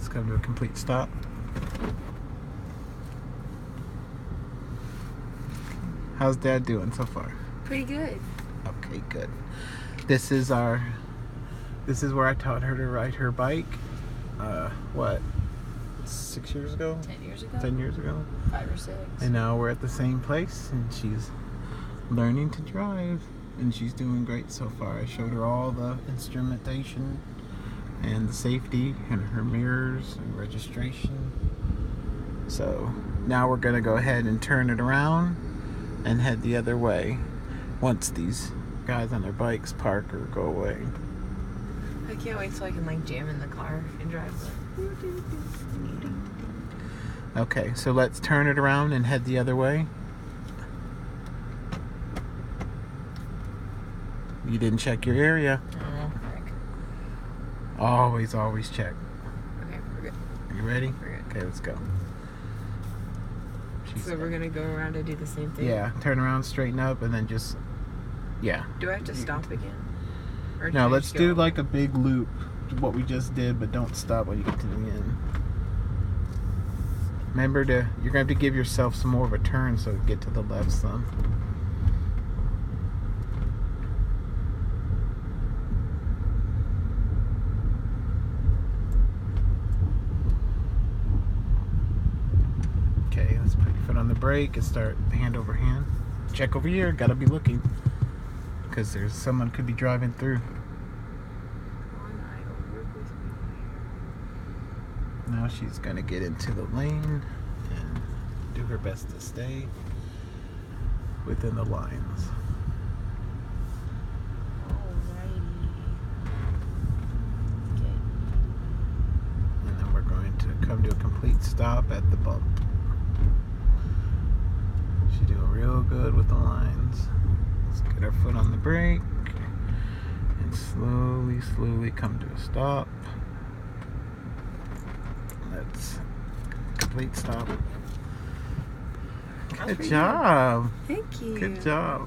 Let's come to a complete stop. How's Dad doing so far? Pretty good. Okay, good. This is where I taught her to ride her bike. What? 6 years ago? 10 years ago? 10 years ago. 5 or 6. And now we're at the same place, and she's learning to drive, and she's doing great so far. I showed her all the instrumentation and the safety and her mirrors and registration. So now we're gonna go ahead and turn it around and head the other way once these guys on their bikes park or go away. I can't wait till I can like jam in the car and drive. Okay, so let's turn it around and head the other way. You didn't check your area. Oh, frick. Always check. Okay, we're good. You ready? We're good. Okay, let's go. So we're gonna go around and do the same thing? Yeah, turn around, straighten up, and then just, yeah. Do I have to stop again? Or No, can I let's just go do over? like a big loop, what we just did, but don't stop when you get to the end. Remember you're going to have to give yourself some more of a turn so you get to the left some. Okay, let's put your foot on the brake and start hand over hand. Check over here, gotta be looking. Because there's someone could be driving through. Now she's gonna get into the lane and do her best to stay within the lines. And then we're going to come to a complete stop at the bump. She's doing real good with the lines. Let's get our foot on the brake and slowly come to a stop. Let's complete stop. Good job. Thank you. Good job.